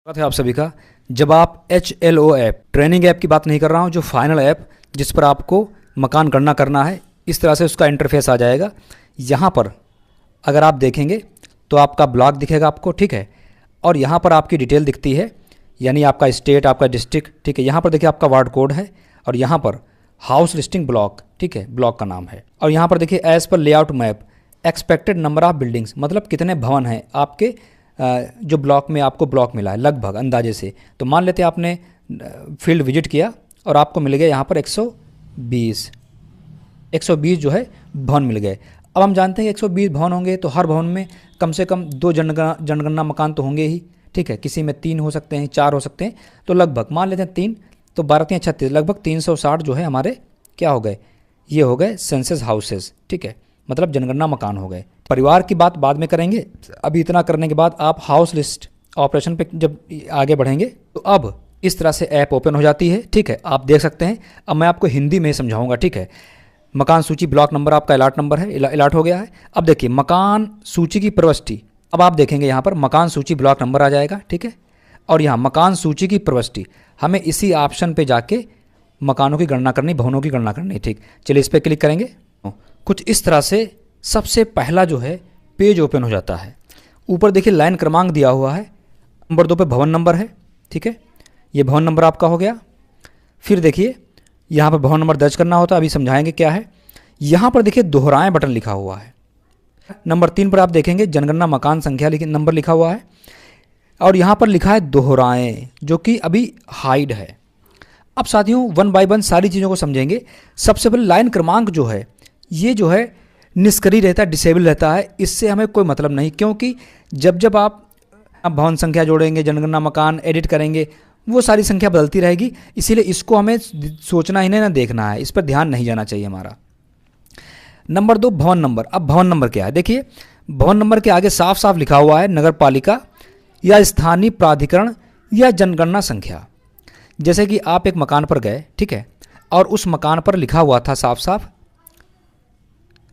बात है आप सभी का। जब आप HLO ऐप, ट्रेनिंग ऐप की बात नहीं कर रहा हूँ, जो फाइनल ऐप जिस पर आपको मकान गणना करना है, इस तरह से उसका इंटरफेस आ जाएगा। यहाँ पर अगर आप देखेंगे तो आपका ब्लॉक दिखेगा आपको, ठीक है। और यहाँ पर आपकी डिटेल दिखती है, यानी आपका स्टेट, आपका डिस्ट्रिक्ट, ठीक है। यहाँ पर देखिए आपका वार्ड कोड है और यहाँ पर हाउस लिस्टिंग ब्लॉक, ठीक है, ब्लॉक का नाम है। और यहाँ पर देखिए as per layout map expected number of buildings, मतलब कितने भवन हैं आपके जो ब्लॉक में आपको ब्लॉक मिला है लगभग अंदाजे से। तो मान लेते हैं आपने फील्ड विजिट किया और आपको मिल गया यहाँ पर 120 जो है भवन मिल गए। अब हम जानते हैं कि 120 भवन होंगे तो हर भवन में कम से कम 2 जनगणना मकान तो होंगे ही, ठीक है। किसी में 3 हो सकते हैं, 4 हो सकते हैं, तो लगभग मान लेते हैं 3, तो 12 × 36 लगभग 360 जो है हमारे क्या हो गए, ये हो गए सेंसस हाउसेस, ठीक है, मतलब जनगणना मकान हो गए। परिवार की बात बाद में करेंगे। अभी इतना करने के बाद आप हाउस लिस्ट ऑपरेशन पे जब आगे बढ़ेंगे तो अब इस तरह से ऐप ओपन हो जाती है, ठीक है। आप देख सकते हैं। अब मैं आपको हिंदी में समझाऊंगा, ठीक है। मकान सूची ब्लॉक नंबर आपका अलॉट नंबर है, अलॉट हो गया है। अब देखिए मकान सूची की प्रविष्टि, अब आप देखेंगे यहाँ पर मकान सूची ब्लॉक नंबर आ जाएगा, ठीक है। और यहाँ मकान सूची की प्रविष्टि, हमें इसी ऑप्शन पे जाके मकानों की गणना करनी, भवनों की गणना करनी, ठीक। चलिए इस पर क्लिक करेंगे। कुछ इस तरह से सबसे पहला जो है पेज ओपन हो जाता है। ऊपर देखिए लाइन क्रमांक दिया हुआ है, नंबर 2 पे भवन नंबर है, ठीक है। ये भवन नंबर आपका हो गया। फिर देखिए यहाँ पर भवन नंबर दर्ज करना होता है, अभी समझाएंगे क्या है। यहाँ पर देखिए दोहराएं बटन लिखा हुआ है। नंबर 3 पर आप देखेंगे जनगणना मकान संख्या नंबर लिखा हुआ है और यहाँ पर लिखा है दोहराएं, जो कि अभी हाइड है। अब साथियों 1 बाय 1 सारी चीज़ों को समझेंगे। सबसे पहले लाइन क्रमांक जो है, ये जो है निष्क्रिय रहता है, डिसेबल रहता है, इससे हमें कोई मतलब नहीं, क्योंकि जब आप भवन संख्या जोड़ेंगे, जनगणना मकान एडिट करेंगे, वो सारी संख्या बदलती रहेगी। इसीलिए इसको हमें सोचना ही नहीं ना, देखना है, इस पर ध्यान नहीं जाना चाहिए हमारा। नंबर 2 भवन नंबर। अब भवन नंबर क्या है, देखिए भवन नंबर के आगे साफ साफ लिखा हुआ है नगर पालिका या स्थानीय प्राधिकरण या जनगणना संख्या। जैसे कि आप एक मकान पर गए, ठीक है, और उस मकान पर लिखा हुआ था, साफ साफ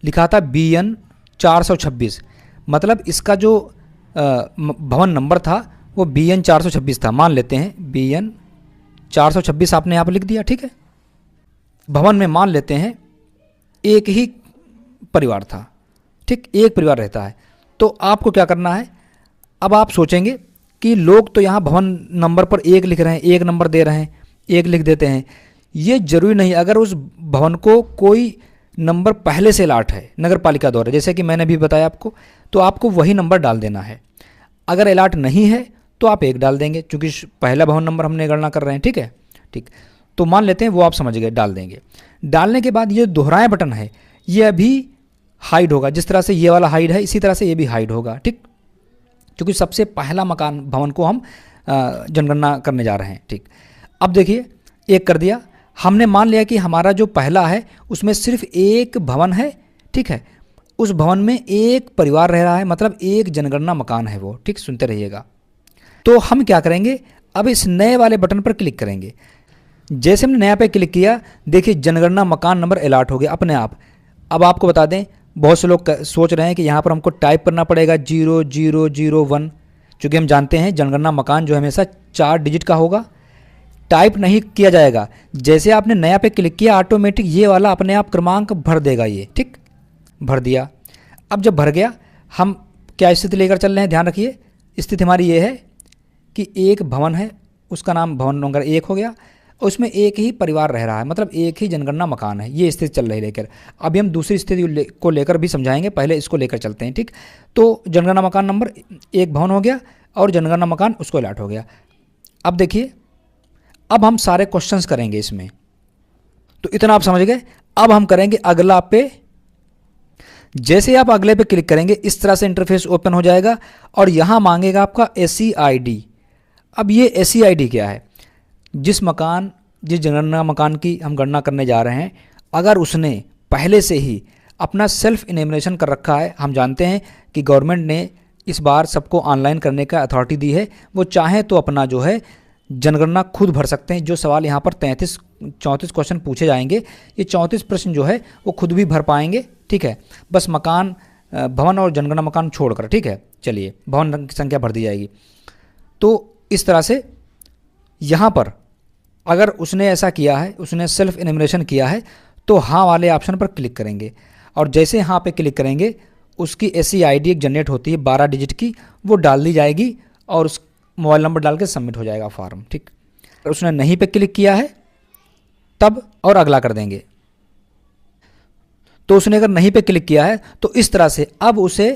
लिखा था BN 426, मतलब इसका जो भवन नंबर था वो BN 426 था। मान लेते हैं BN 426 आपने यहाँ पर लिख दिया, ठीक है। भवन में मान लेते हैं एक ही परिवार था, ठीक, एक परिवार रहता है। तो आपको क्या करना है, अब आप सोचेंगे कि लोग तो यहाँ भवन नंबर पर 1 लिख रहे हैं, 1 नंबर दे रहे हैं, 1 लिख देते हैं। ये जरूरी नहीं। अगर उस भवन को कोई नंबर पहले से अलॉट है नगर पालिका द्वारा, जैसे कि मैंने भी बताया आपको, तो आपको वही नंबर डाल देना है। अगर अलॉट नहीं है तो आप 1 डाल देंगे, क्योंकि पहला भवन नंबर हमने गणना कर रहे हैं, ठीक है, ठीक। तो मान लेते हैं वो आप समझ गए, डाल देंगे। डालने के बाद ये दोहराएं बटन है, ये अभी हाइड होगा। जिस तरह से ये वाला हाइड है, इसी तरह से ये भी हाइड होगा, ठीक, क्योंकि सबसे पहला मकान भवन को हम जनगणना करने जा रहे हैं, ठीक। अब देखिए 1 कर दिया हमने। मान लिया कि हमारा जो पहला है उसमें सिर्फ 1 भवन है, ठीक है। उस भवन में 1 परिवार रह रहा है, मतलब 1 जनगणना मकान है वो, ठीक, सुनते रहिएगा। तो हम क्या करेंगे, अब इस नए वाले बटन पर क्लिक करेंगे। जैसे हमने नया पे क्लिक किया, देखिए जनगणना मकान नंबर अलॉट हो गया अपने आप। अब आपको बता दें, बहुत से लोग सोच रहे हैं कि यहाँ पर हमको टाइप करना पड़ेगा 0001, क्योंकि हम जानते हैं जनगणना मकान जो हमेशा 4 डिजिट का होगा। टाइप नहीं किया जाएगा। जैसे आपने नया पे क्लिक किया, ऑटोमेटिक ये वाला अपने आप क्रमांक भर देगा, ये, ठीक, भर दिया। अब जब भर गया, हम क्या स्थिति लेकर चल रहे हैं, ध्यान रखिए। स्थिति हमारी ये है कि 1 भवन है, उसका नाम भवन नंबर 1 हो गया, उसमें 1 ही परिवार रह रहा है, मतलब 1 ही जनगणना मकान है। ये स्थिति चल रही है लेकर। अभी हम दूसरी स्थिति को लेकर भी समझाएंगे, पहले इसको लेकर चलते हैं, ठीक। तो जनगणना मकान नंबर 1 भवन हो गया और जनगणना मकान उसको अलॉट हो गया। अब देखिए, अब हम सारे क्वेश्चंस करेंगे इसमें, तो इतना आप समझ गए। अब हम करेंगे अगला पे। जैसे आप अगले पे क्लिक करेंगे, इस तरह से इंटरफेस ओपन हो जाएगा और यहां मांगेगा आपका SEID। अब ये SEID क्या है, जिस जनगणना मकान की हम गणना करने जा रहे हैं, अगर उसने पहले से ही अपना सेल्फ इनेमिनेशन कर रखा है, हम जानते हैं कि गवर्नमेंट ने इस बार सबको ऑनलाइन करने का अथॉरिटी दी है, वो चाहे तो अपना जो है जनगणना खुद भर सकते हैं। जो सवाल यहाँ पर 34 क्वेश्चन पूछे जाएंगे, ये 34 प्रश्न जो है वो खुद भी भर पाएंगे, ठीक है। बस मकान, भवन और जनगणना मकान छोड़कर, ठीक है। चलिए भवन की संख्या भर दी जाएगी। तो इस तरह से यहाँ पर अगर उसने ऐसा किया है, उसने सेल्फ इनम्यूनेशन किया है, तो हाँ वाले ऑप्शन पर क्लिक करेंगे और जैसे हाँ पे क्लिक करेंगे उसकी ऐसी आईडी एक जनरेट होती है 12 डिजिट की, वो डाल दी जाएगी और उस मोबाइल नंबर डाल के सबमिट हो जाएगा फॉर्म। ठीक, उसने नहीं पे क्लिक किया है तब और अगला कर देंगे। तो उसने अगर नहीं पे क्लिक किया है तो इस तरह से अब उसे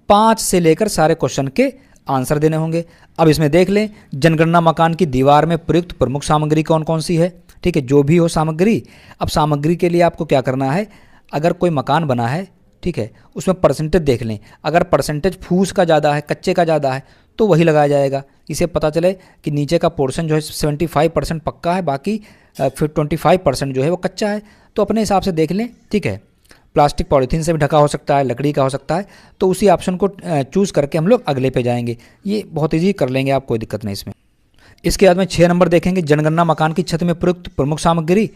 5 से लेकर सारे क्वेश्चन के आंसर देने होंगे। अब इसमें देख लें, जनगणना मकान की दीवार में प्रयुक्त प्रमुख सामग्री कौन कौन सी है। ठीक है, जो भी हो सामग्री। अब सामग्री के लिए आपको क्या करना है, अगर कोई मकान बना है, ठीक है, उसमें परसेंटेज देख लें। अगर परसेंटेज फूस का ज़्यादा है, कच्चे का ज़्यादा है, तो वही लगाया जाएगा। इसे पता चले कि नीचे का पोर्शन जो है 75% पक्का है, बाकी फिर 25% जो है वो कच्चा है, तो अपने हिसाब से देख लें। ठीक है, प्लास्टिक पॉलीथीन से भी ढका हो सकता है, लकड़ी का हो सकता है, तो उसी ऑप्शन को चूज़ करके हम लोग अगले पे जाएंगे। ये बहुत ईजी कर लेंगे आप, कोई दिक्कत नहीं इसमें। इसके बाद में 6 नंबर देखेंगे, जनगणना मकान की छत में प्रयुक्त प्रमुख सामग्री।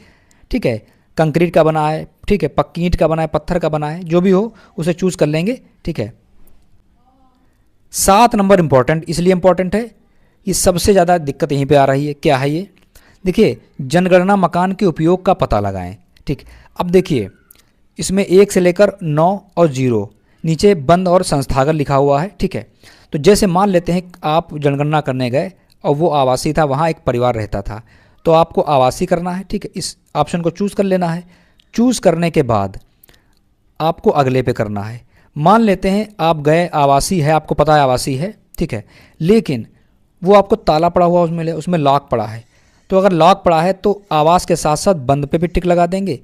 ठीक है, कंक्रीट का बना है, ठीक है, पक्की ईंट का बना है, पत्थर का बना है, जो भी हो उसे चूज़ कर लेंगे। ठीक है, 7 नंबर इंपॉर्टेंट, इसलिए इंपॉर्टेंट है, ये सबसे ज़्यादा दिक्कत यहीं पे आ रही है। क्या है ये, देखिए, जनगणना मकान के उपयोग का पता लगाएं। ठीक, अब देखिए इसमें 1 से लेकर 9 और 0 नीचे बंद और संस्थागत लिखा हुआ है। ठीक है, तो जैसे मान लेते हैं आप जनगणना करने गए और वो आवासीय था, वहाँ एक परिवार रहता था, तो आपको आवासीय करना है। ठीक है, इस ऑप्शन को चूज़ कर लेना है। चूज़ करने के बाद आपको अगले पे करना है। मान लेते हैं आप गए, आवासीय है, आपको पता है आवासीय है, ठीक है, लेकिन वो आपको ताला पड़ा हुआ उसमें लॉक पड़ा है। तो अगर लॉक पड़ा है तो आवास के साथ साथ बंद पे भी टिक लगा देंगे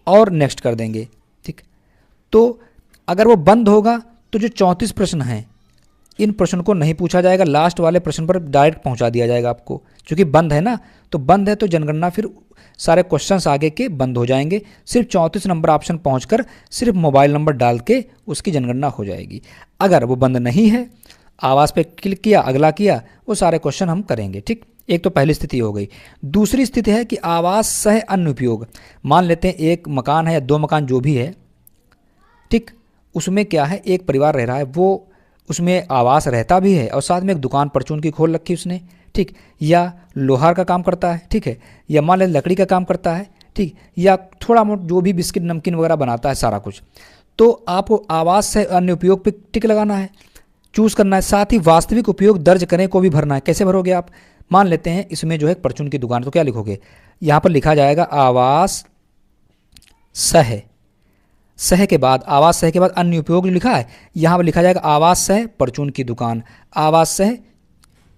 और नेक्स्ट कर देंगे। ठीक, तो अगर वो बंद होगा तो जो 34 प्रश्न हैं, इन प्रश्न को नहीं पूछा जाएगा, लास्ट वाले प्रश्न पर डायरेक्ट पहुंचा दिया जाएगा आपको, क्योंकि बंद है ना, तो बंद है तो जनगणना फिर सारे क्वेश्चंस आगे के बंद हो जाएंगे। सिर्फ 34 नंबर ऑप्शन पहुंचकर सिर्फ मोबाइल नंबर डाल के उसकी जनगणना हो जाएगी। अगर वो बंद नहीं है, आवास पे क्लिक किया, अगला किया, वो सारे क्वेश्चन हम करेंगे। ठीक, एक तो पहली स्थिति हो गई। दूसरी स्थिति है कि आवास सह अन्य उपयोग। मान लेते हैं एक मकान है या 2 मकान जो भी है, ठीक, उसमें क्या है, एक परिवार रह रहा है, वो उसमें आवास रहता भी है और साथ में एक दुकान परचून की खोल रखी उसने। ठीक, या लोहार का काम करता है, ठीक है, या मान लें लकड़ी का काम करता है, ठीक, या थोड़ा मोट जो भी बिस्किट नमकीन वगैरह बनाता है, सारा कुछ। तो आपको आवास से अन्य उपयोग पे टिक लगाना है, चूज़ करना है। साथ ही वास्तविक उपयोग दर्ज करें को भी भरना है। कैसे भरोगे आप, मान लेते हैं इसमें जो है परचून की दुकान, तो क्या लिखोगे, यहाँ पर लिखा जाएगा आवास सह, सह के बाद, आवास सह के बाद अन्य उपयोग जो लिखा है, यहाँ पर लिखा जाएगा आवास सह परचून की दुकान, आवास सह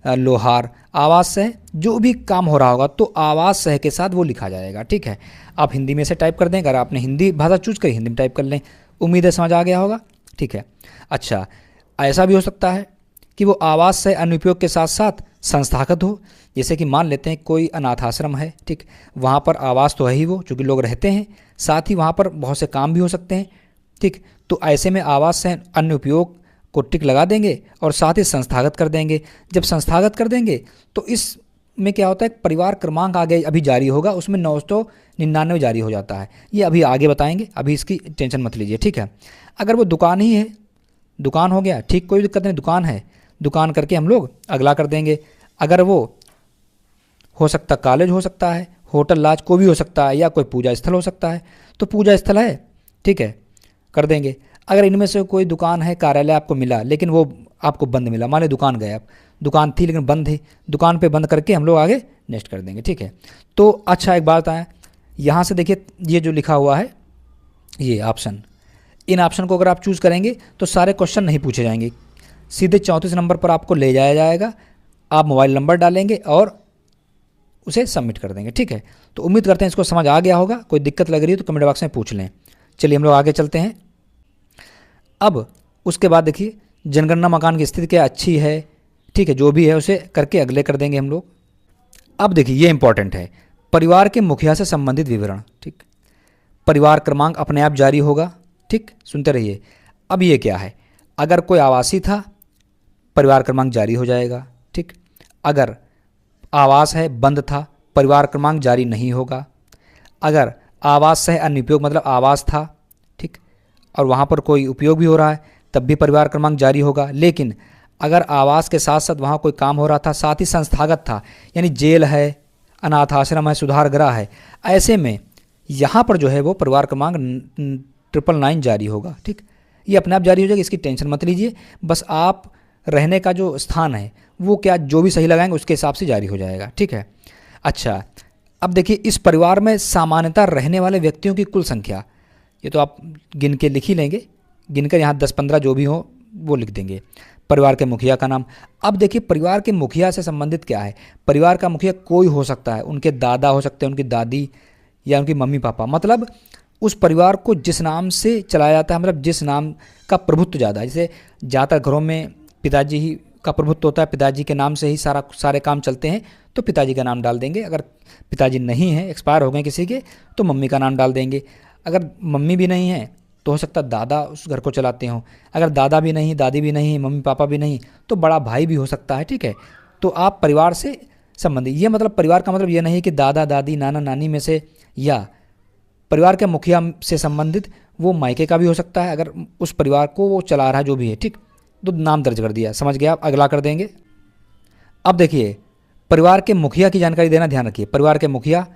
लोहार, आवास सह जो भी काम हो रहा होगा, तो आवास सह के साथ वो लिखा जाएगा। ठीक है, आप हिंदी में से टाइप कर दें, अगर आपने हिंदी भाषा चूज करी हिंदी में टाइप कर लें। उम्मीद है समझ आ गया होगा। ठीक है, अच्छा, ऐसा भी हो सकता है कि वो आवास सह अन्य उपयोग के साथ साथ संस्थागत हो। जैसे कि मान लेते हैं कोई अनाथ आश्रम है, ठीक, वहाँ पर आवास तो है ही वो, चूँकि लोग रहते हैं, साथ ही वहाँ पर बहुत से काम भी हो सकते हैं। ठीक, तो ऐसे में आवास से अन्य उपयोग को टिक लगा देंगे और साथ ही संस्थागत कर देंगे। जब संस्थागत कर देंगे तो इस में क्या होता है, परिवार क्रमांक आगे अभी जारी होगा, उसमें 999 जारी हो जाता है। ये अभी आगे बताएंगे, अभी इसकी टेंशन मत लीजिए। ठीक है, अगर वो दुकान ही है, दुकान हो गया, ठीक, कोई दिक्कत नहीं, दुकान है, दुकान करके हम लोग अगला कर देंगे। अगर वो हो सकता कॉलेज हो सकता है, होटल लॉज को भी हो सकता है, या कोई पूजा स्थल हो सकता है, तो पूजा स्थल है, ठीक है, कर देंगे। अगर इनमें से कोई दुकान है, कार्यालय आपको मिला लेकिन वो आपको बंद मिला, मान ली दुकान गए आप, दुकान थी लेकिन बंद है, दुकान पे बंद करके हम लोग आगे नेक्स्ट कर देंगे। ठीक है, तो अच्छा एक बात आया, यहाँ से देखिए ये जो लिखा हुआ है ये ऑप्शन, इन ऑप्शन को अगर आप चूज़ करेंगे तो सारे क्वेश्चन नहीं पूछे जाएंगे, सीधे 34 नंबर पर आपको ले जाया जाएगा। आप मोबाइल नंबर डालेंगे और उसे सबमिट कर देंगे। ठीक है, तो उम्मीद करते हैं इसको समझ आ गया होगा। कोई दिक्कत लग रही है तो कमेंट बॉक्स में पूछ लें। चलिए हम लोग आगे चलते हैं। अब उसके बाद देखिए जनगणना मकान की स्थिति क्या अच्छी है, ठीक है, जो भी है उसे करके अगले कर देंगे हम लोग। अब देखिए ये इंपॉर्टेंट है, परिवार के मुखिया से संबंधित विवरण। ठीक, परिवार क्रमांक अपने आप जारी होगा। ठीक, सुनते रहिए। अब ये क्या है, अगर कोई आवासीय था, परिवार क्रमांक जारी हो जाएगा। ठीक, अगर आवास है, बंद था, परिवार क्रमांक जारी नहीं होगा। अगर आवास सह अन्य उपयोग मतलब आवास था, ठीक, और वहाँ पर कोई उपयोग भी हो रहा है, तब भी परिवार क्रमांक जारी होगा। लेकिन अगर आवास के साथ साथ वहाँ कोई काम हो रहा था, साथ ही संस्थागत था, यानी जेल है, अनाथ आश्रम है, सुधार गृह है, ऐसे में यहाँ पर जो है वो परिवार क्रमांक 999 जारी होगा। ठीक, ये अपने आप जारी हो जाएगा, इसकी टेंशन मत लीजिए। बस आप रहने का जो स्थान है वो क्या, जो भी सही लगाएंगे उसके हिसाब से जारी हो जाएगा। ठीक है। अच्छा, अब देखिए इस परिवार में सामान्यतः रहने वाले व्यक्तियों की कुल संख्या, ये तो आप गिन के लिख ही लेंगे, गिनकर यहाँ 10-15 जो भी हो वो लिख देंगे। परिवार के मुखिया का नाम। अब देखिए परिवार के मुखिया से संबंधित क्या है, परिवार का मुखिया कोई हो सकता है, उनके दादा हो सकते हैं, उनकी दादी या उनकी मम्मी पापा, मतलब उस परिवार को जिस नाम से चलाया जाता है, मतलब जिस नाम का प्रभुत्व ज़्यादा है। जैसे ज़्यादातर घरों में पिताजी ही का प्रभुत्व होता है, पिताजी के नाम से ही सारे काम चलते हैं, तो पिताजी का नाम डाल देंगे। अगर पिताजी नहीं हैं, एक्सपायर हो गए किसी के, तो मम्मी का नाम डाल देंगे। अगर मम्मी भी नहीं है तो हो सकता है दादा उस घर को चलाते हों। अगर दादा भी नहीं, दादी भी नहीं, मम्मी पापा भी नहीं, तो बड़ा भाई भी हो सकता है। ठीक है, तो आप परिवार से संबंधित, ये मतलब परिवार का मतलब ये नहीं कि दादा दादी नाना नानी में से, या परिवार के मुखिया से संबंधित वो मायके का भी हो सकता है, अगर उस परिवार को वो चला रहा जो भी है। ठीक, तो नाम दर्ज कर दिया, समझ गया आप, अगला कर देंगे। अब देखिए परिवार के मुखिया की जानकारी देना ध्यान रखिए। परिवार के मुखिया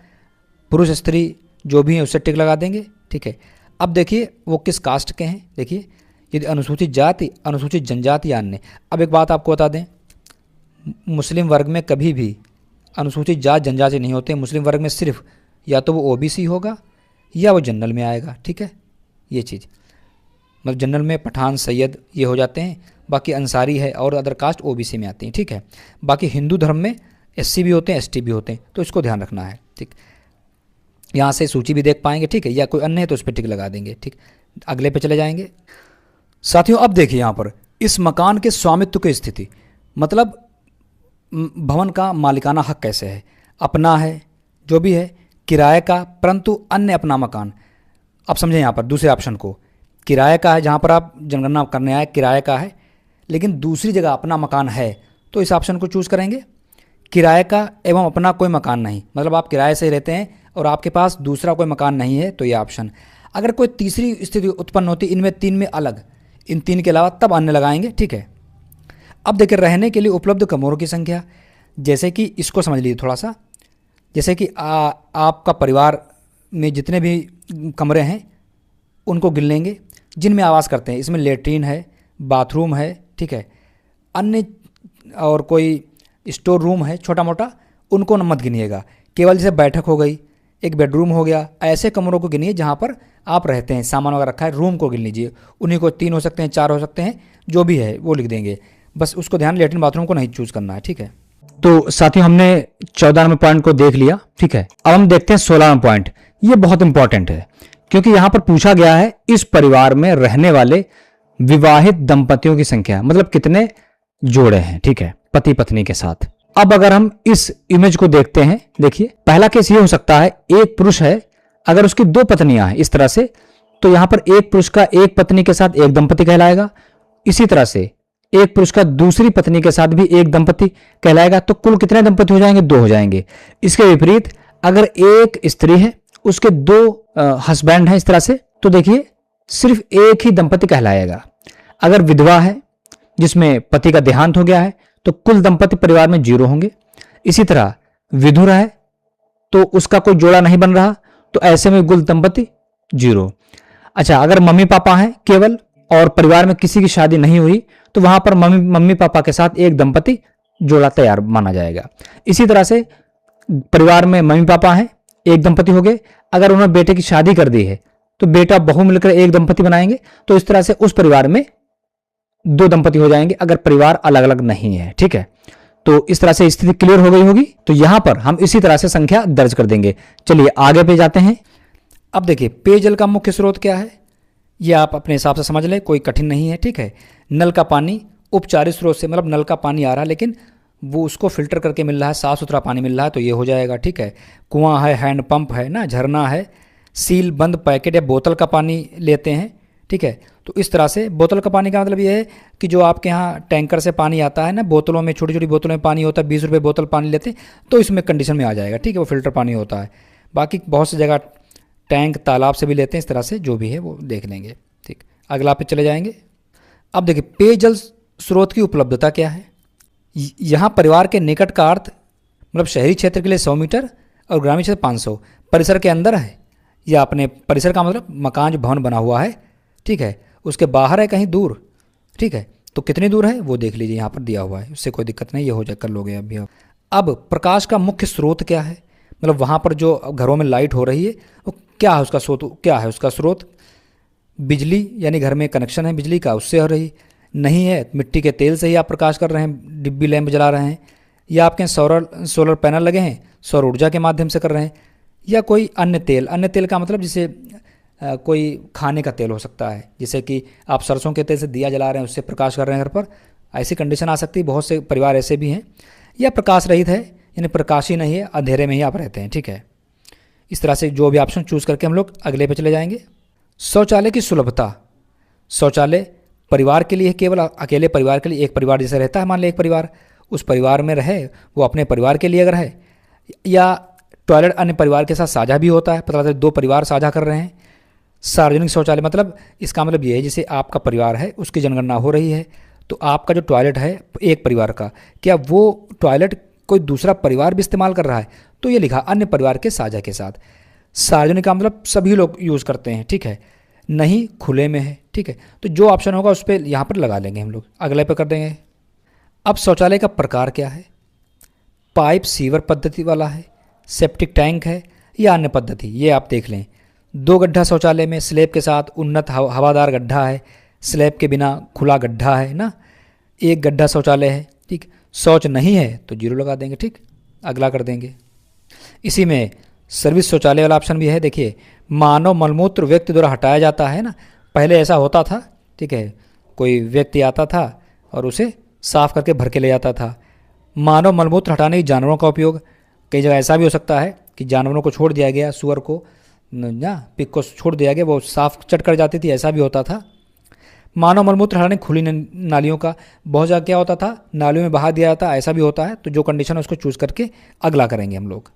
पुरुष स्त्री जो भी हैं उससे टिक लगा देंगे। ठीक है, अब देखिए वो किस कास्ट के हैं। देखिए यदि अनुसूचित जाति, अनुसूचित जनजाति या अन्य। अब एक बात आपको बता दें, मुस्लिम वर्ग में कभी भी अनुसूचित जाति जनजाति नहीं होते। मुस्लिम वर्ग में सिर्फ या तो वो ओबीसी होगा या वो जनरल में आएगा। ठीक है, ये चीज़ मतलब जनरल में पठान सैयद ये हो जाते हैं, बाकी अंसारी है और अदर कास्ट ओबीसी में आती हैं। ठीक है, बाकी हिंदू धर्म में एससी भी होते हैं, एसटी भी होते हैं, तो इसको ध्यान रखना है। ठीक, यहाँ से सूची भी देख पाएंगे। ठीक है, या कोई अन्य है तो उस पर टिक लगा देंगे। ठीक, अगले पे चले जाएंगे। साथियों अब देखिए यहाँ पर इस मकान के स्वामित्व की स्थिति, मतलब भवन का मालिकाना हक कैसे है, अपना है जो भी है, किराए का, परंतु अन्य अपना मकान। अब समझें यहाँ पर दूसरे ऑप्शन को, किराए का है, जहाँ पर आप जनगणना करने आए किराए का है, लेकिन दूसरी जगह अपना मकान है, तो इस ऑप्शन को चूज़ करेंगे। किराए का एवं अपना कोई मकान नहीं, मतलब आप किराए से रहते हैं और आपके पास दूसरा कोई मकान नहीं है, तो ये ऑप्शन। अगर कोई तीसरी स्थिति उत्पन्न होती इनमें तीन में अलग, इन तीन के अलावा, तब अन्य लगाएंगे। ठीक है, अब देखिए रहने के लिए उपलब्ध कमरों की संख्या, जैसे कि इसको समझ लीजिए थोड़ा सा, जैसे कि आपका परिवार में जितने भी कमरे हैं उनको गिन लेंगे जिनमें आवास करते हैं। इसमें लेट्रिन है, बाथरूम है, ठीक है, अन्य और कोई स्टोर रूम है छोटा मोटा, उनको मत गिनिएगा। केवल जैसे बैठक हो गई, एक बेडरूम हो गया, ऐसे कमरों को गिनिए जहाँ पर आप रहते हैं, सामान वगैरह रखा है, रूम को गिन लीजिए। उन्हीं को 3 हो सकते हैं, 4 हो सकते हैं, जो भी है वो लिख देंगे। बस उसको ध्यान, लेट्रिन बाथरूम को नहीं चूज़ करना है। ठीक है, तो साथियों हमने 14 नंबर पॉइंट को देख लिया। ठीक है, अब हम देखते हैं 16 नंबर पॉइंट। ये बहुत इंपॉर्टेंट है क्योंकि यहां पर पूछा गया है इस परिवार में रहने वाले विवाहित दंपतियों की संख्या, मतलब कितने जोड़े हैं। ठीक है, पति पत्नी के साथ। अब अगर हम इस इमेज को देखते हैं, देखिए पहला केस ये हो सकता है, एक पुरुष है, अगर उसकी 2 पत्नियां हैं इस तरह से, तो यहां पर एक पुरुष का एक पत्नी के साथ एक दंपति कहलाएगा। इसी तरह से एक पुरुष का दूसरी पत्नी के साथ भी एक दंपति कहलाएगा। तो कुल कितने दंपति हो जाएंगे? 2 हो जाएंगे। इसके विपरीत अगर एक स्त्री है, उसके 2 हस्बैंड हैं इस तरह से, तो देखिए सिर्फ एक ही दंपति कहलाएगा। अगर विधवा है जिसमें पति का देहांत हो गया है, तो कुल दंपति परिवार में 0 होंगे। इसी तरह विधुर है तो उसका कोई जोड़ा नहीं बन रहा, तो ऐसे में कुल दंपति 0। अच्छा, अगर मम्मी पापा हैं केवल और परिवार में किसी की शादी नहीं हुई, तो वहां पर मम्मी पापा के साथ एक दंपति जोड़ा तैयार माना जाएगा। इसी तरह से परिवार में मम्मी पापा हैं, एक दंपति हो गए। अगर उन्होंने बेटे की शादी कर दी है तो बेटा बहू मिलकर एक दंपति बनाएंगे, तो इस तरह से उस परिवार में 2 दंपति हो जाएंगे अगर परिवार अलग अलग नहीं है। ठीक है, तो इस तरह से स्थिति क्लियर हो गई होगी। तो यहां पर हम इसी तरह से संख्या दर्ज कर देंगे। चलिए आगे पे जाते हैं। अब देखिए पेयजल का मुख्य स्रोत क्या है, ये आप अपने हिसाब से समझ लें, कोई कठिन नहीं है। ठीक है, नल का पानी उपचारित स्रोत से, मतलब नल का पानी आ रहा है लेकिन वो उसको फिल्टर करके मिल रहा है, साफ़ सुथरा पानी मिल रहा है, तो ये हो जाएगा। ठीक है, कुआं है, हैंडपंप है ना, झरना है, सील बंद पैकेट या बोतल का पानी लेते हैं। ठीक है, तो इस तरह से बोतल का पानी का मतलब ये है कि जो आपके यहाँ टैंकर से पानी आता है ना, बोतलों में, छोटी छोटी बोतलों में पानी होता है, 20 रुपये बोतल पानी लेते हैं, तो इसमें कंडीशन में आ जाएगा। ठीक है, वो फिल्टर पानी होता है। बाकी बहुत सी जगह टैंक तालाब से भी लेते हैं, इस तरह से जो भी है वो देख लेंगे। ठीक, अगला पे चले जाएंगे। अब देखिए पेयजल स्रोत की उपलब्धता क्या है। यहाँ परिवार के निकट का अर्थ मतलब शहरी क्षेत्र के लिए 100 मीटर और ग्रामीण क्षेत्र 500, परिसर के अंदर है या अपने परिसर का मतलब मकान जो भवन बना हुआ है, ठीक है, उसके बाहर है कहीं दूर, ठीक है, तो कितनी दूर है वो देख लीजिए, यहाँ पर दिया हुआ है, उससे कोई दिक्कत नहीं, ये हो जाए कर लोगे अभी। अब प्रकाश का मुख्य स्रोत क्या है, मतलब वहाँ पर जो घरों में लाइट हो रही है वो क्या है, उसका स्रोत क्या है, उसका स्रोत बिजली यानी घर में कनेक्शन है बिजली का, उससे हो रही नहीं है, मिट्टी के तेल से ही आप प्रकाश कर रहे हैं, डिब्बी लैंप जला रहे हैं, या आपके सोलर पैनल लगे हैं, सौर ऊर्जा के माध्यम से कर रहे हैं, या कोई अन्य तेल का मतलब जैसे कोई खाने का तेल हो सकता है, जैसे कि आप सरसों के तेल से दिया जला रहे हैं, उससे प्रकाश कर रहे हैं घर पर, ऐसी कंडीशन आ सकती है। बहुत से परिवार ऐसे भी हैं। या प्रकाश रहित है यानी प्रकाश ही नहीं है, अंधेरे में ही आप रहते हैं, ठीक है। इस तरह से जो भी ऑप्शन चूज़ करके हम लोग अगले पे चले जाएंगे। शौचालय की सुलभता। शौचालय परिवार के लिए केवल अकेले परिवार के लिए, एक परिवार जैसे रहता है, मान लें एक परिवार, उस परिवार में रहे वो अपने परिवार के लिए अगर है, या टॉयलेट अन्य परिवार के साथ साझा भी होता है, पता चले 2 परिवार साझा कर रहे हैं। सार्वजनिक शौचालय मतलब इसका मतलब ये है जैसे आपका परिवार है उसकी जनगणना हो रही है, तो आपका जो टॉयलेट है एक परिवार का, क्या वो टॉयलेट कोई दूसरा परिवार भी इस्तेमाल कर रहा है, तो ये लिखा अन्य परिवार के साझा के साथ। सार्वजनिक का मतलब सभी लोग यूज़ करते हैं, ठीक है, नहीं खुले में है, ठीक है, तो जो ऑप्शन होगा उस पर यहाँ पर लगा लेंगे हम लोग, अगले पे कर देंगे। अब शौचालय का प्रकार क्या है, पाइप सीवर पद्धति वाला है, सेप्टिक टैंक है, या अन्य पद्धति, ये आप देख लें। 2 गड्ढा शौचालय में स्लैब के साथ उन्नत हवादार गड्ढा है, स्लैब के बिना खुला गड्ढा है ना, 1 गड्ढा शौचालय है, ठीक, शौच नहीं है तो 0 लगा देंगे, ठीक, अगला कर देंगे। इसी में सर्विस शौचालय वाला ऑप्शन भी है, देखिए, मानव मलमूत्र व्यक्ति द्वारा हटाया जाता है ना, पहले ऐसा होता था, ठीक है, कोई व्यक्ति आता था और उसे साफ करके भर के ले जाता था। मानव मलमूत्र हटाने की जानवरों का उपयोग, कई जगह ऐसा भी हो सकता है कि जानवरों को छोड़ दिया गया, सुअर को ना पिग को छोड़ दिया गया, वो साफ चट कर जाती थी, ऐसा भी होता था। मानव मलमूत्र हटाने खुली नालियों का, बहुत जगह क्या होता था नालियों में बहा दिया जाता, ऐसा भी होता है, तो जो कंडीशन है उसको चूज़ करके अगला करेंगे हम लोग।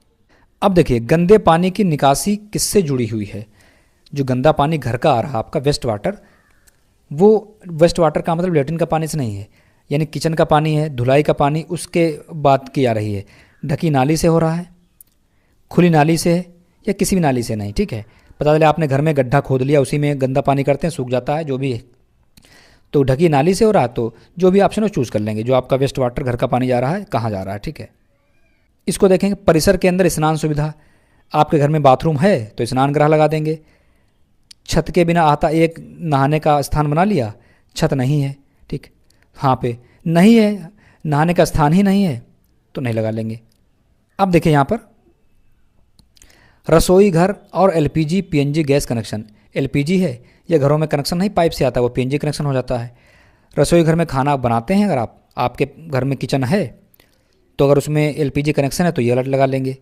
अब देखिए, गंदे पानी की निकासी किससे जुड़ी हुई है। जो गंदा पानी घर का आ रहा आपका वेस्ट वाटर, वो वेस्ट वाटर का मतलब लेट्रिन का पानी से नहीं है, यानी किचन का पानी है, धुलाई का पानी, उसके बात की आ रही है। ढकी नाली से हो रहा है, खुली नाली से है, या किसी भी नाली से नहीं, ठीक है। पता चले आपने घर में गड्ढा खोद लिया, उसी में गंदा पानी करते हैं, सूख जाता है, जो भी है, तो ढकी नाली से हो रहा है, तो जो भी ऑप्शन है चूज़ कर लेंगे, जो आपका वेस्ट वाटर घर का पानी जा रहा है कहाँ जा रहा है, ठीक है। इसको देखेंगे, परिसर के अंदर स्नान सुविधा, आपके घर में बाथरूम है तो स्नान गृह लगा देंगे। छत के बिना आता एक नहाने का स्थान बना लिया, छत नहीं है, ठीक, हाँ पे नहीं है, नहाने का स्थान ही नहीं है तो नहीं लगा लेंगे। अब देखिए यहाँ पर रसोई घर और LPG PNG gas connection, LPG है या घरों में कनेक्शन नहीं पाइप से आता है, वो पीएनजी कनेक्शन हो जाता है। रसोई घर में खाना बनाते हैं, अगर आपके घर में किचन है तो अगर उसमें एलपीजी कनेक्शन है तो ये अलर्ट लगा लेंगे।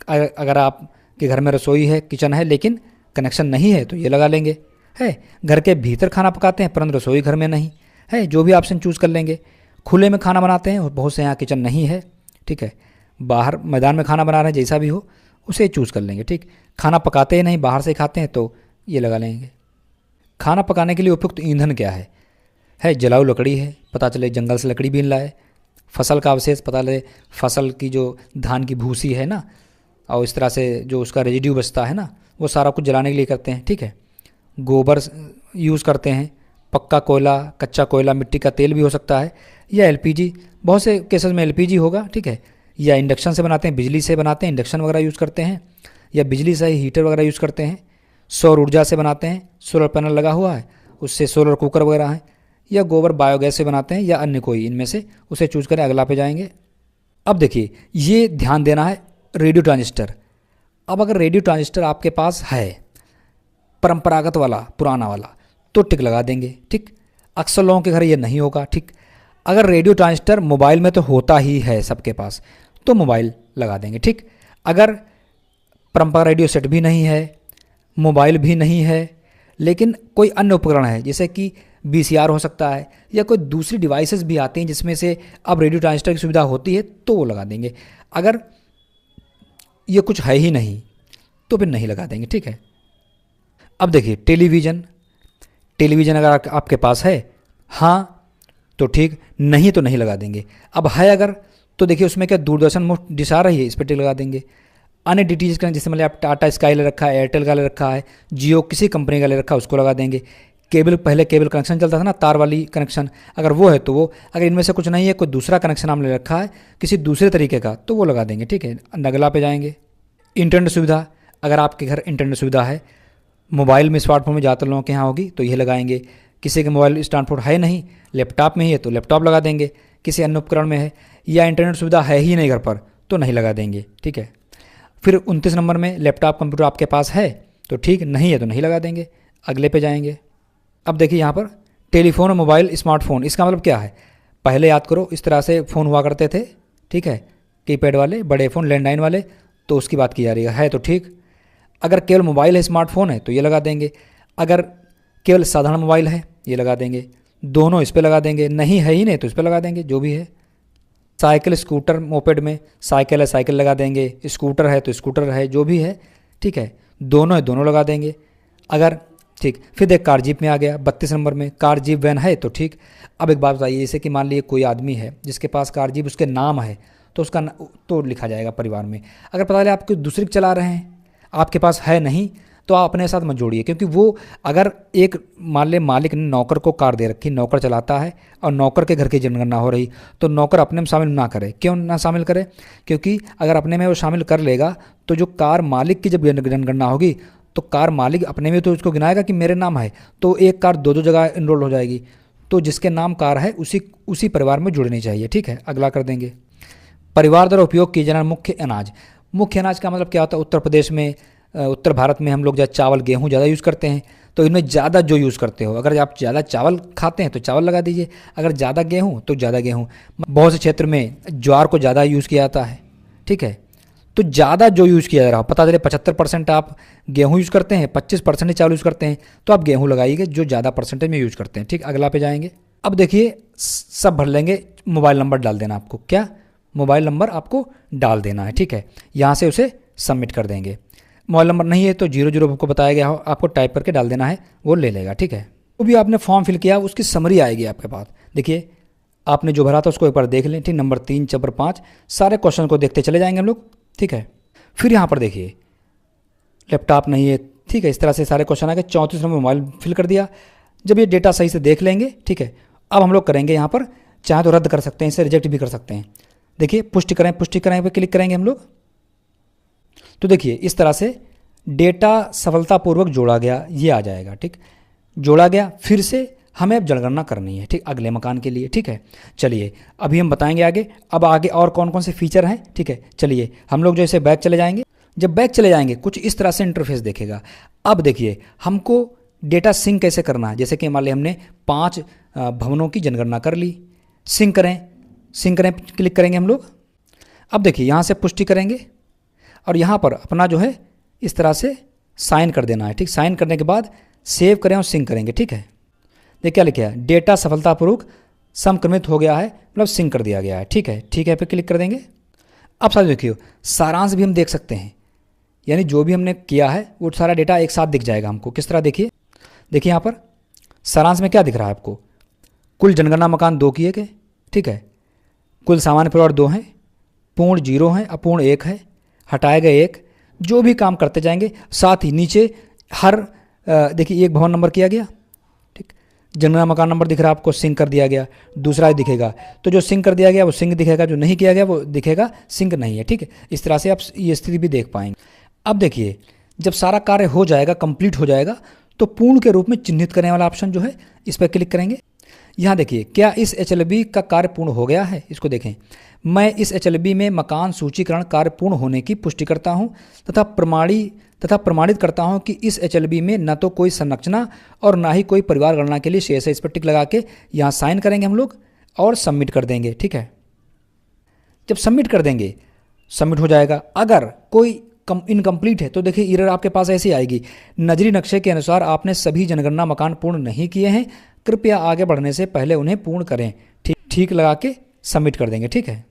अगर आपके घर में रसोई है किचन है लेकिन कनेक्शन नहीं है तो ये लगा लेंगे। है घर के भीतर खाना पकाते हैं परंतु रसोई घर में नहीं है, जो भी ऑप्शन चूज़ कर लेंगे। खुले में खाना बनाते हैं, बहुत से यहाँ किचन नहीं है, ठीक है, बाहर मैदान में खाना बना रहे हैं, जैसा भी हो उसे चूज़ कर लेंगे, ठीक। खाना पकाते ही नहीं, बाहर से खाते हैं तो ये लगा लेंगे। खाना पकाने के लिए उपयुक्त ईंधन क्या है जलाऊ लकड़ी है, पता चले जंगल से लकड़ी बीन लाए। फसल का अवशेष, पता चले फसल की जो धान की भूसी है ना, और इस तरह से जो उसका रेजिड्यू बचता है ना, वो सारा कुछ जलाने के लिए करते हैं, ठीक है। गोबर यूज़ करते हैं, पक्का कोयला, कच्चा कोयला, मिट्टी का तेल भी हो सकता है, या एलपीजी, बहुत से केसेस में एलपीजी होगा, ठीक है। या इंडक्शन से बनाते हैं, बिजली से बनाते हैं, इंडक्शन वगैरह यूज़ करते हैं, या बिजली से हीटर वगैरह यूज़ करते हैं। सौर ऊर्जा से बनाते हैं, सोलर पैनल लगा हुआ है उससे सोलर कुकर वगैरह है, या गोबर बायोगैस से बनाते हैं, या अन्य कोई इनमें से, उसे चूज़ करें, अगला पे जाएंगे। अब देखिए ये ध्यान देना है, रेडियो ट्रांजिस्टर। अब अगर रेडियो ट्रांजिस्टर आपके पास है परंपरागत वाला पुराना वाला तो टिक लगा देंगे, ठीक। अक्सर लोगों के घर ये नहीं होगा, ठीक। अगर रेडियो ट्रांजिस्टर मोबाइल में तो होता ही है सबके पास तो मोबाइल लगा देंगे, ठीक। अगर परंपरा रेडियो सेट भी नहीं है, मोबाइल भी नहीं है, लेकिन कोई अन्य उपकरण है जैसे कि VCR हो सकता है, या कोई दूसरी डिवाइसेस भी आती हैं जिसमें से अब रेडियो ट्रांजिस्टर की सुविधा होती है तो वो लगा देंगे। अगर ये कुछ है ही नहीं तो फिर नहीं लगा देंगे, ठीक है। अब देखिए टेलीविज़न अगर आपके पास है हाँ तो ठीक, नहीं तो नहीं लगा देंगे। अब है अगर, तो देखिए उसमें क्या दूरदर्शन मुफ्त डिश आ रही है, इस पर टिक लगा देंगे। अन्य डीटीएच का जैसे मतलब आप टाटा स्काई ले रखा है, एयरटेल का ले रखा है, जियो किसी कंपनी का ले रखा है, उसको लगा देंगे। केबल, पहले केबल कनेक्शन चलता था ना, तार वाली कनेक्शन, अगर वो है तो वो, अगर इनमें से कुछ नहीं है, कोई दूसरा कनेक्शन हमने रखा है किसी दूसरे तरीके का, तो वो लगा देंगे। ठीक है, अगला पे जाएंगे। इंटरनेट सुविधा, अगर आपके घर इंटरनेट सुविधा है, मोबाइल में स्मार्टफोन में ज़्यादातर लोगों के यहाँ होगी, तो ये लगाएंगे। किसी के मोबाइल स्मार्टफोन है नहीं, लैपटॉप में ही है तो लैपटॉप लगा देंगे। किसी अन्य उपकरण में है या इंटरनेट सुविधा है ही नहीं घर पर, तो नहीं लगा देंगे। ठीक है, फिर 29 नंबर में लैपटॉप कंप्यूटर आपके पास है तो ठीक, नहीं है तो नहीं लगा देंगे। अगले पे जाएंगे। अब देखिए यहाँ पर टेलीफोन और मोबाइल स्मार्टफोन, इसका मतलब क्या है, पहले याद करो इस तरह से फ़ोन हुआ करते थे। ठीक है, कीपैड वाले बड़े फ़ोन, लैंडलाइन वाले, तो उसकी बात की जा रही है तो ठीक। अगर केवल मोबाइल है, स्मार्टफोन है, तो ये लगा देंगे। अगर केवल साधारण मोबाइल है, ये लगा देंगे। दोनों इस पर लगा देंगे, नहीं है ही नहीं तो इस पर लगा देंगे, जो भी है। साइकिल, स्कूटर, मोपेड में साइकिल है, साइकिल लगा देंगे। स्कूटर है तो स्कूटर है, जो भी है। ठीक है, दोनों है, दोनों लगा देंगे। अगर ठीक, फिर देख कार जीप में आ गया 32 नंबर में, कार जीप वैन है तो ठीक। अब एक बात बताइए, जैसे कि मान लीजिए कोई आदमी है जिसके पास कार जीप, उसके नाम है, तो उसका तो लिखा जाएगा परिवार में। अगर पता चले आप कोई दूसरी चला रहे हैं, आपके पास है नहीं, तो आप अपने साथ मत जोड़िए, क्योंकि वो अगर एक मान ले मालिक ने नौकर को कार दे रखी, नौकर चलाता है और नौकर के घर की जनगणना हो रही, तो नौकर अपने में शामिल ना करे। क्यों ना शामिल करे? क्योंकि अगर अपने में वो शामिल कर लेगा तो जो कार मालिक की जब जनगणना होगी तो कार मालिक अपने में तो उसको गिनाएगा कि मेरे नाम है, तो एक कार दो जगह इनरोल हो जाएगी। तो जिसके नाम कार है उसी परिवार में जुड़नी चाहिए। ठीक है, अगला कर देंगे। परिवार द्वारा उपयोग किए जाने मुख्य अनाज। मुख्य अनाज का मतलब क्या होता है? उत्तर प्रदेश में, उत्तर भारत में हम लोग ज़्यादा चावल गेहूँ ज़्यादा यूज़ करते हैं, तो इनमें ज़्यादा जो यूज़ करते हो, अगर आप ज़्यादा चावल खाते हैं तो चावल लगा दीजिए, अगर ज़्यादा गेहूँ तो ज़्यादा गेहूँ। बहुत से क्षेत्र में ज्वार को ज़्यादा यूज़ किया जाता है। ठीक है, तो ज़्यादा जो यूज़ किया जा रहा हो, पता चले 75% आप गेहूँ यूज़ करते हैं, 25% चावल यूज़ करते हैं, तो आप गेहूँ लगाइएगा जो ज़्यादा परसेंटेज में यूज़ करते हैं। ठीक, अगला पे जाएंगे। अब देखिए सब भर लेंगे, मोबाइल नंबर डाल देना आपको। क्या? मोबाइल नंबर आपको डाल देना है। ठीक है, यहाँ से उसे सबमिट कर देंगे। मोबाइल नंबर नहीं है तो 00 आपको बताया गया हो, आपको टाइप करके डाल देना है, वो ले लेगा। ठीक है, तो भी आपने फॉर्म फिल किया, उसकी समरी आएगी आपके पास। देखिए आपने जो भरा था उसको एक बार देख लें। ठीक, नंबर 3, नंबर 5 सारे क्वेश्चन को देखते चले जाएंगे हम लोग। ठीक है, फिर यहाँ पर देखिए लैपटॉप नहीं है। ठीक है, इस तरह से सारे क्वेश्चन आ गए। 34 नंबर मोबाइल फिल कर दिया। जब ये डेटा सही से देख लेंगे, ठीक है, अब हम लोग करेंगे यहाँ पर, चाहे तो रद्द कर सकते हैं, इसे रिजेक्ट भी कर सकते हैं। देखिए पुष्टि करें, पुष्टि करें पे क्लिक करेंगे हम लोग। तो देखिए इस तरह से डेटा सफलतापूर्वक जोड़ा गया, ये आ जाएगा। ठीक, जोड़ा गया। फिर से हमें अब जनगणना करनी है। ठीक, अगले मकान के लिए। ठीक है, चलिए अभी हम बताएंगे आगे। अब आगे और कौन कौन से फीचर हैं। ठीक है, चलिए हम लोग जैसे बैक चले जाएंगे। जब बैक चले जाएंगे कुछ इस तरह से इंटरफेस देखेगा। अब देखिए हमको डेटा सिंक कैसे करना है। जैसे कि मान लिया हमने 5 भवनों की जनगणना कर ली। सिंक करें, सिंक करें क्लिक करेंगे हम लोग। अब देखिए यहाँ से पुष्टि करेंगे और यहाँ पर अपना जो है इस तरह से साइन कर देना है। ठीक, साइन करने के बाद सेव करें और सिंक करेंगे। ठीक है, देखिए क्या लिखा है, डेटा सफलतापूर्वक समक्रमित हो गया है, मतलब सिंक कर दिया गया है। ठीक है, ठीक है पे क्लिक कर देंगे। अब साथ देखिए सारांश भी हम देख सकते हैं, यानी जो भी हमने किया है वो सारा डेटा एक साथ दिख जाएगा हमको। किस तरह? देखिए यहाँ पर सारांश में क्या दिख रहा है आपको? कुल जनगणना मकान 2 किए गए। ठीक है, कुल सामान्य परिवार 2 हैं, पूर्ण 0 हैं, अपूर्ण 1 है, हटाए गए 1, जो भी काम करते जाएंगे। साथ ही नीचे हर देखिए एक भवन नंबर किया गया। ठीक, जनगणना मकान नंबर दिख रहा है आपको, सिंक कर दिया गया। दूसरा दिखेगा, तो जो सिंक कर दिया गया वो सिंक दिखेगा, जो नहीं किया गया वो दिखेगा सिंक नहीं है। ठीक है, इस तरह से आप ये स्थिति भी देख पाएंगे। अब देखिए जब सारा कार्य हो जाएगा, कंप्लीट हो जाएगा, तो पूर्ण के रूप में चिन्हित करने वाला ऑप्शन जो है इस पर क्लिक करेंगे। यहाँ देखिए क्या इस HLB का कार्य पूर्ण हो गया है, इसको देखें। मैं इस HLB में मकान सूचीकरण कार्य पूर्ण होने की पुष्टि करता हूँ तथा प्रमाणित करता हूँ कि इस HLB में न तो कोई संरचना और ना ही कोई परिवार गणना के लिए शेष है। इस पर टिक लगा के यहाँ साइन करेंगे हम लोग और सबमिट कर देंगे। ठीक है, जब सबमिट कर देंगे सबमिट हो जाएगा। अगर कोई इनकम्प्लीट है तो देखिए एरर आपके पास ऐसी आएगी, नजरी नक्शे के अनुसार आपने सभी जनगणना मकान पूर्ण नहीं किए हैं, कृपया आगे बढ़ने से पहले उन्हें पूर्ण करें। ठीक लगा के सबमिट कर देंगे। ठीक है।